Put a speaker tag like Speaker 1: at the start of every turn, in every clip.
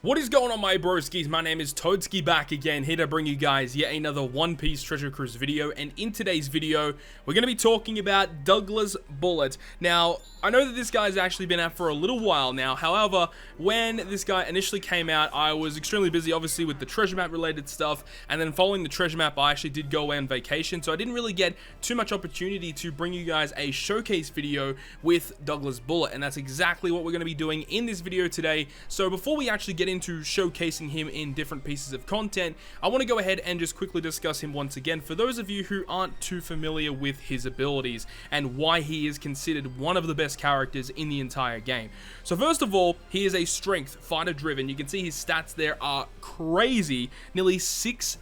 Speaker 1: What is going on, my broskiis? My name is Toadskii, back again, here to bring you guys yet another One Piece Treasure Cruise video. And in today's video, we're going to be talking about Douglas Bullet. Now, I know that this guy's actually been out for a little while now. However, when this guy initially came out, I was extremely busy, obviously, with the treasure map related stuff. And then following the treasure map, I actually did go away on vacation. So I didn't really get too much opportunity to bring you guys a showcase video with Douglas Bullet. And that's exactly what we're going to be doing in this video today. So before we actually get into showcasing him in different pieces of content, I want to go ahead and just quickly discuss him once again for those of you who aren't too familiar with his abilities and why he is considered one of the best characters in the entire game. So first of all, he is a strength fighter driven. You can see his stats there are crazy, nearly 6,000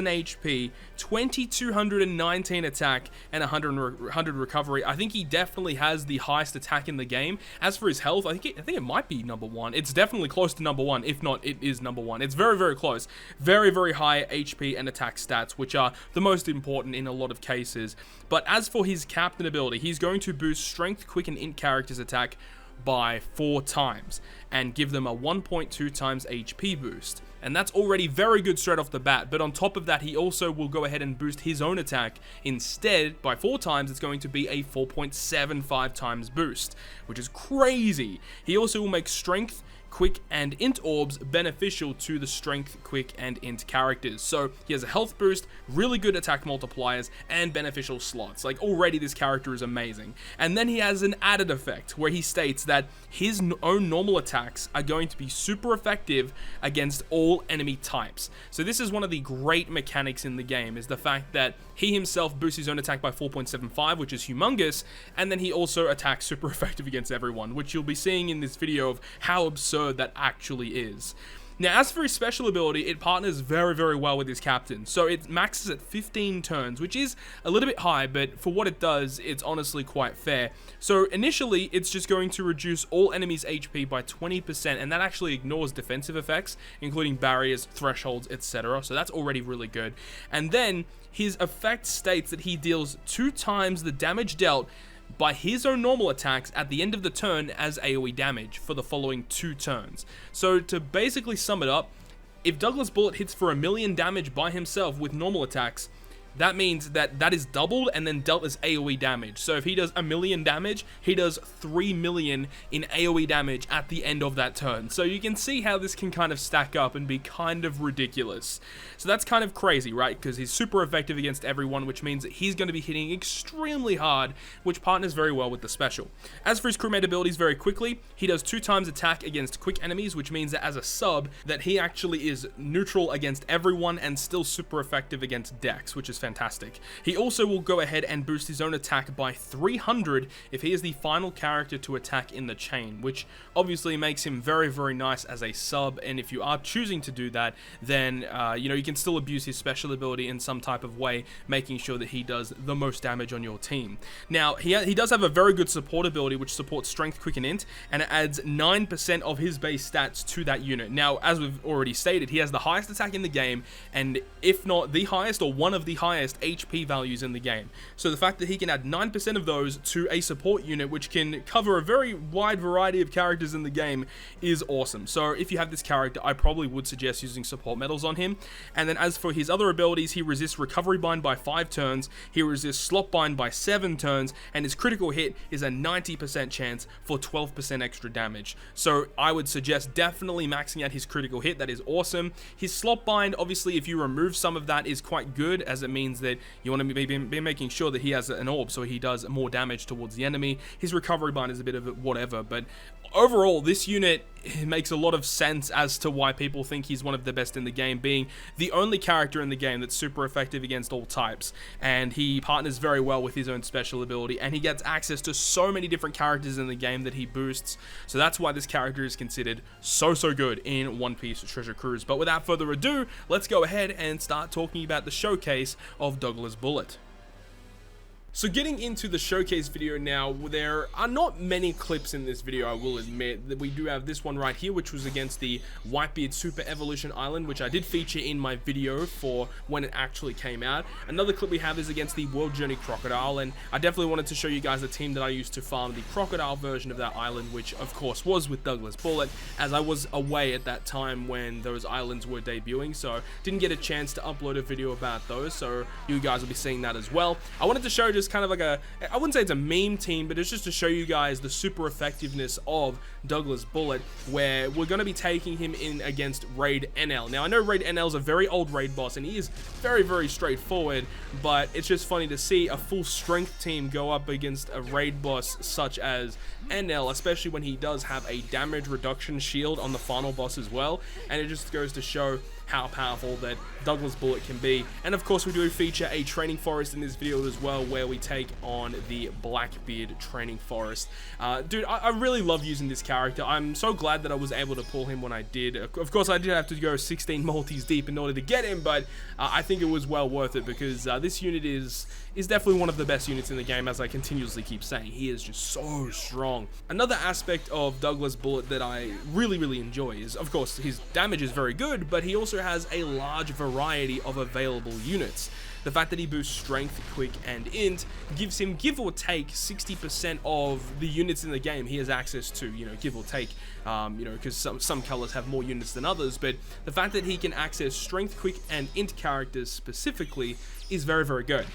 Speaker 1: HP, 2219 attack, and 100 recovery. I think he definitely has the highest attack in the game. As for his health, I think it might be number one. It's definitely close to number one. If not, it is number one. It's very, very close. Very, very high HP and attack stats, which are the most important in a lot of cases. But as for his captain ability, he's going to boost strength, quick, and int characters attack by 4 times and give them a 1.2 times HP boost. And that's already very good straight off the bat, but on top of that, he also will go ahead and boost his own attack. Instead, by 4 times, it's going to be a 4.75 times boost, which is crazy. He also will make strength, quick, and int orbs beneficial to the strength, quick, and int characters. So he has a health boost, really good attack multipliers, and beneficial slots. Like, already this character is amazing. And then he has an added effect where he states that his own normal attacks are going to be super effective against all enemy types. So this is one of the great mechanics in the game, is the fact that he himself boosts his own attack by 4.75, which is humongous, and then he also attacks super effective against everyone, which you'll be seeing in this video of how absurd that actually is. Now, as for his special ability, it partners very, very well with his captain. So it maxes at 15 turns, which is a little bit high, but for what it does, it's honestly quite fair. So initially, it's just going to reduce all enemies' HP by 20%, and that actually ignores defensive effects, including barriers, thresholds, etc. So that's already really good. And then his effect states that he deals 2 times the damage dealt by his own normal attacks at the end of the turn as AoE damage for the following 2 turns. So to basically sum it up, if Douglas Bullet hits for 1,000,000 damage by himself with normal attacks, that means that is doubled and then dealt as AoE damage. So if he does 1,000,000 damage, he does 3,000,000 in AoE damage at the end of that turn. So you can see how this can kind of stack up and be kind of ridiculous. So that's kind of crazy, right? Because he's super effective against everyone, which means that he's going to be hitting extremely hard, which partners very well with the special. As for his crewmate abilities, very quickly, he does 2 times attack against quick enemies, which means that as a sub, that he actually is neutral against everyone and still super effective against Dex, which is fantastic. He also will go ahead and boost his own attack by 300 if he is the final character to attack in the chain, which obviously makes him very, very nice as a sub. And if you are choosing to do that, then you can still abuse his special ability in some type of way, making sure that he does the most damage on your team. Now, he does have a very good support ability, which supports strength, quick, and int, and it adds 9% of his base stats to that unit. Now, as we've already stated, he has the highest attack in the game, and if not the highest, or one of the highest HP values in the game. So the fact that he can add 9% of those to a support unit, which can cover a very wide variety of characters in the game, is awesome. So if you have this character, I probably would suggest using support medals on him. And then as for his other abilities, he resists recovery bind by 5 turns, he resists slot bind by 7 turns, and his critical hit is a 90% chance for 12% extra damage. So I would suggest definitely maxing out his critical hit. That is awesome. His slot bind, obviously, if you remove some of that, is quite good, as it means that you want to be making sure that he has an orb so he does more damage towards the enemy. His recovery bind is a bit of a whatever, but overall, this unit makes a lot of sense as to why people think he's one of the best in the game, being the only character in the game that's super effective against all types, and he partners very well with his own special ability, and he gets access to so many different characters in the game that he boosts. So that's why this character is considered so good in One Piece Treasure Cruise. But without further ado, let's go ahead and start talking about the showcase of Douglas Bullet. So getting into the showcase video now, there are not many clips in this video, I will admit. That we do have this one right here, which was against the Whitebeard Super Evolution Island, which I did feature in my video for when it actually came out. Another clip we have is against the World Journey Crocodile, and I definitely wanted to show you guys the team that I used to farm the Crocodile version of that island, which of course was with Douglas Bullet, as I was away at that time when those islands were debuting, so didn't get a chance to upload a video about those, so you guys will be seeing that as well. I wanted to show just kind of like a, I wouldn't say it's a meme team, but it's just to show you guys the super effectiveness of Douglas Bullet, where we're going to be taking him in against Raid NL. Now, I know Raid NL is a very old raid boss, and he is very, very straightforward, but it's just funny to see a full strength team go up against a raid boss such as NL, especially when he does have a damage reduction shield on the final boss as well, and it just goes to show how powerful that Douglas Bullet can be. And of course, we do feature a training forest in this video as well, where we take on the Blackbeard training forest. Dude, I really love using this character. I'm so glad that I was able to pull him when I did. Of course, I did have to go 16 multis deep in order to get him, but I think it was well worth it, because this unit is definitely one of the best units in the game, as I continuously keep saying. He is just so strong. Another aspect of Douglas Bullet that I really enjoy is, of course, his damage is very good, but he also has a large variety of available units. The fact that he boosts strength, quick, and int gives him, give or take, 60% of the units in the game he has access to, you know, give or take, you know, because some colors have more units than others, but the fact that he can access strength, quick, and int characters specifically is very good.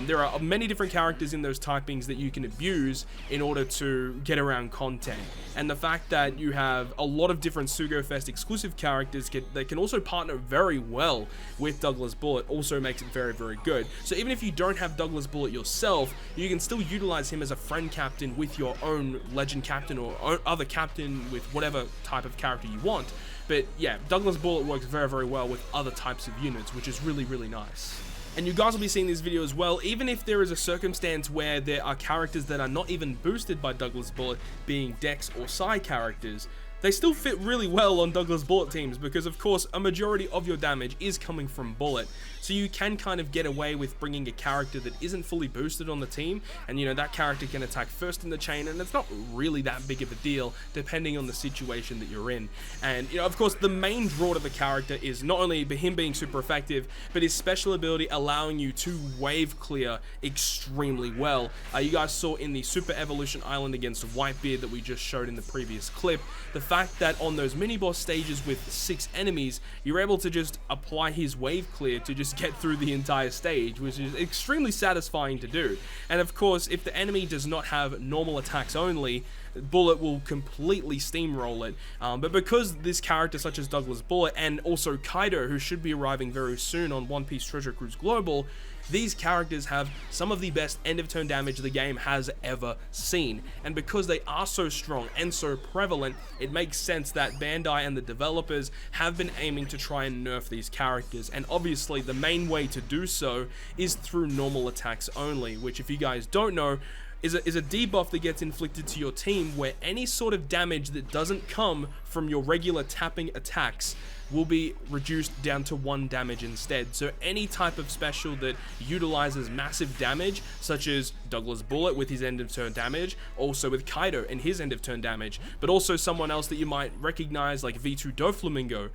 Speaker 1: There are many different characters in those typings that you can abuse in order to get around content, and the fact that you have a lot of different SugoFest exclusive characters that can also partner very well with Douglas Bullet also makes it very good. So even if you don't have Douglas Bullet yourself, you can still utilize him as a friend captain with your own legend captain or other captain with whatever type of character you want. But yeah, Douglas Bullet works very well with other types of units, which is really nice. And you guys will be seeing this video as well, even if there is a circumstance where there are characters that are not even boosted by Douglas Bullet, being Dex or Psi characters, they still fit really well on Douglas Bullet teams, because of course a majority of your damage is coming from Bullet, so you can kind of get away with bringing a character that isn't fully boosted on the team, and you know, that character can attack first in the chain, and it's not really that big of a deal depending on the situation that you're in. And you know, of course, the main draw to the character is not only him being super effective, but his special ability allowing you to wave clear extremely well. You guys saw in the Super Evolution Island against Whitebeard that we just showed in the previous clip, the fact that on those mini-boss stages with 6 enemies, you're able to just apply his wave clear to just get through the entire stage, which is extremely satisfying to do. And of course, if the enemy does not have normal attacks only, Bullet will completely steamroll it. But because this character such as Douglas Bullet, and also Kaido, who should be arriving very soon on One Piece Treasure Cruise Global, these characters have some of the best end of turn damage the game has ever seen, and because they are so strong and so prevalent, it makes sense that Bandai and the developers have been aiming to try and nerf these characters, and obviously the main way to do so is through normal attacks only, which, if you guys don't know, is a debuff that gets inflicted to your team, where any sort of damage that doesn't come from your regular tapping attacks will be reduced down to 1 damage instead. So any type of special that utilizes massive damage, such as Douglas Bullet with his end of turn damage, also with Kaido and his end of turn damage, but also someone else that you might recognize like V2 Doflamingo,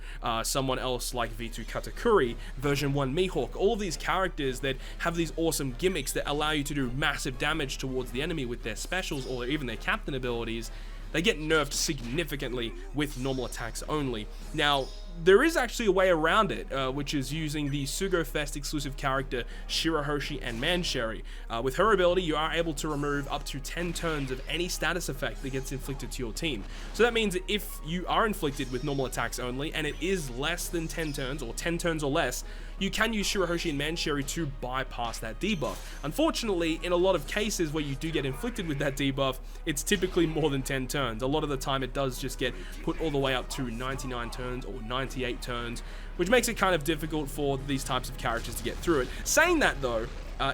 Speaker 1: someone else like V2 Katakuri, version 1 Mihawk, all of these characters that have these awesome gimmicks that allow you to do massive damage towards the enemy with their specials or even their captain abilities, they get nerfed significantly with normal attacks only. Now, there is actually a way around it, which is using the SugoFest exclusive character Shirahoshi and Mancherry. With her ability, you are able to remove up to 10 turns of any status effect that gets inflicted to your team. So that means that if you are inflicted with normal attacks only, and it is less than 10 turns, or 10 turns or less, you can use Shirahoshi and Mancherry to bypass that debuff. Unfortunately, in a lot of cases where you do get inflicted with that debuff, it's typically more than 10 turns. A lot of the time it does just get put all the way up to 99 turns or 98 turns, which makes it kind of difficult for these types of characters to get through it. Saying that though,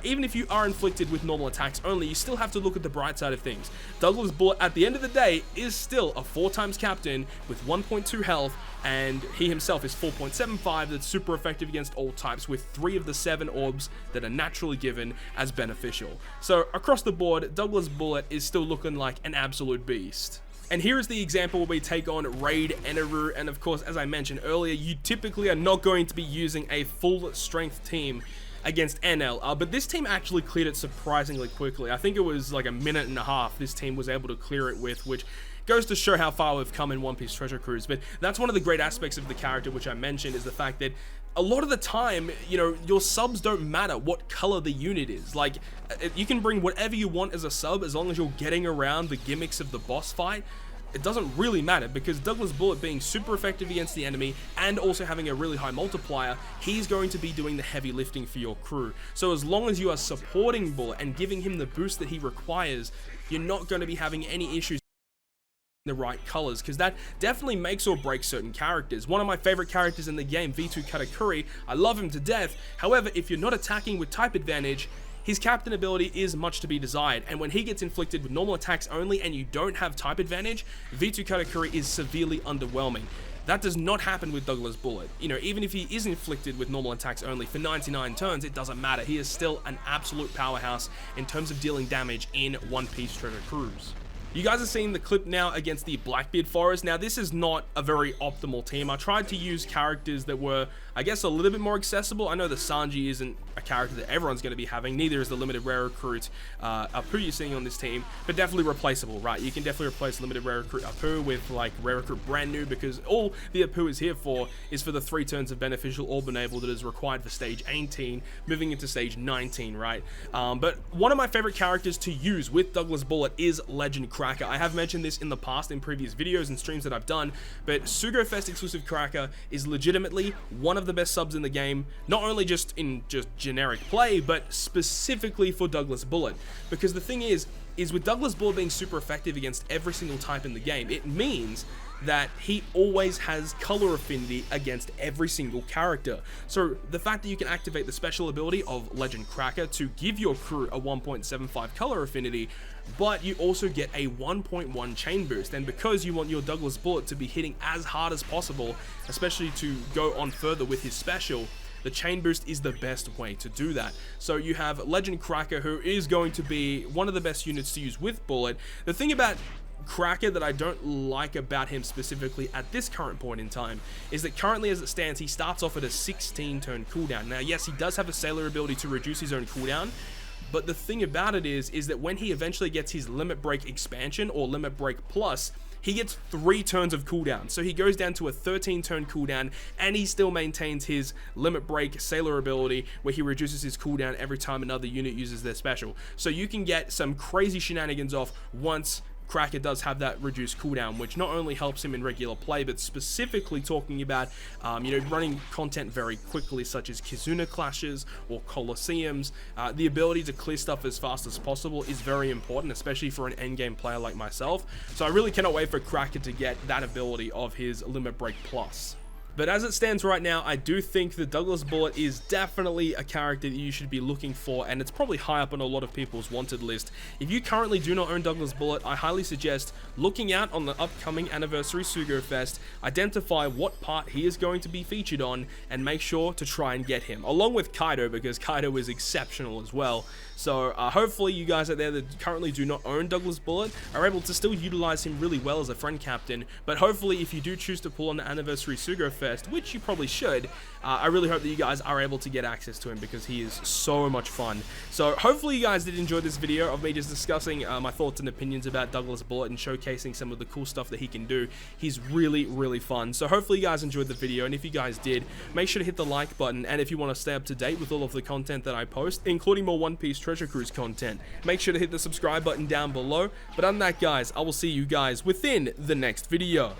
Speaker 1: even if you are inflicted with normal attacks only, you still have to look at the bright side of things. Douglas Bullet, at the end of the day, is still a 4x captain with 1.2 health, and he himself is 4.75. That's super effective against all types, with 3 of the 7 orbs that are naturally given as beneficial. So across the board, Douglas Bullet is still looking like an absolute beast. And here is the example where we take on Raid Eneru, and of course, as I mentioned earlier, you typically are not going to be using a full strength team against NL, but this team actually cleared it surprisingly quickly. I think it was like a minute and a half this team was able to clear it with, which goes to show how far we've come in One Piece Treasure Cruise. But that's one of the great aspects of the character, which I mentioned, is the fact that a lot of the time, you know, your subs don't matter what color the unit is. Like, you can bring whatever you want as a sub, as long as you're getting around the gimmicks of the boss fight. It doesn't really matter, because Douglas Bullet being super effective against the enemy and also having a really high multiplier, he's going to be doing the heavy lifting for your crew. So as long as you are supporting Bullet and giving him the boost that he requires, you're not going to be having any issues the right colors, because that definitely makes or breaks certain characters. One of my favorite characters in the game, V2 Katakuri, I love him to death. However, if you're not attacking with type advantage, his captain ability is much to be desired, and when he gets inflicted with normal attacks only and you don't have type advantage, V2 Katakuri is severely underwhelming. That does not happen with Douglas Bullet. You know, even if he is inflicted with normal attacks only for 99 turns, it doesn't matter. He is still an absolute powerhouse in terms of dealing damage in One Piece Treasure Cruise. You guys are seeing the clip now against the Blackbeard Forest. Now, this is not a very optimal team. I tried to use characters that were, I guess, a little bit more accessible. I know the Sanji isn't a character that everyone's going to be having. Neither is the limited rare recruit Apu you're seeing on this team, but definitely replaceable, right? You can definitely replace limited rare recruit Apu with, like, rare recruit brand new, because all the Apu is here for is for the 3 turns of beneficial orb enable that is required for stage 18, moving into stage 19, right? But one of my favorite characters to use with Douglas Bullet is Legend Cracker. I have mentioned this in the past in previous videos and streams that I've done, but SugoFest exclusive Cracker is legitimately one of the best subs in the game, not only just in generic play, but specifically for Douglas Bullet. Because the thing is with Douglas Bullet being super effective against every single type in the game, it means that he always has color affinity against every single character. So the fact that you can activate the special ability of Legend Cracker to give your crew a 1.75 color affinity, but you also get a 1.1 chain boost, and because you want your Douglas Bullet to be hitting as hard as possible, especially to go on further with his special, the chain boost is the best way to do that. So you have Legend Cracker, who is going to be one of the best units to use with Bullet. The thing about Cracker that I don't like about him specifically at this current point in time is that currently, as it stands, he starts off at a 16 turn cooldown. Now, yes, he does have a sailor ability to reduce his own cooldown, but the thing about it is that when he eventually gets his Limit Break expansion or Limit Break Plus, he gets 3 turns of cooldown. So he goes down to a 13 turn cooldown, and he still maintains his Limit Break sailor ability where he reduces his cooldown every time another unit uses their special. So you can get some crazy shenanigans off once Cracker does have that reduced cooldown, which not only helps him in regular play, but specifically talking about, you know, running content very quickly, such as Kizuna clashes or Colosseums. The ability to clear stuff as fast as possible is very important, especially for an endgame player like myself. So I really cannot wait for Cracker to get that ability of his Limit Break Plus. But as it stands right now, I do think that Douglas Bullet is definitely a character that you should be looking for, and it's probably high up on a lot of people's wanted list. If you currently do not own Douglas Bullet, I highly suggest looking out on the upcoming Anniversary SugoFest, identify what part he is going to be featured on, and make sure to try and get him, along with Kaido, because Kaido is exceptional as well. So hopefully you guys out there that currently do not own Douglas Bullet are able to still utilize him really well as a friend captain, but hopefully if you do choose to pull on the Anniversary SugoFest, which you probably should, I really hope that you guys are able to get access to him, because he is so much fun. So hopefully you guys did enjoy this video of me just discussing my thoughts and opinions about Douglas Bullet and showcasing some of the cool stuff that he can do. He's really, really fun. So hopefully you guys enjoyed the video, and if you guys did, make sure to hit the like button, and if you want to stay up to date with all of the content that I post, including more One Piece Treasure Cruise content, make sure to hit the subscribe button down below. But other than that, guys, I will see you guys within the next video.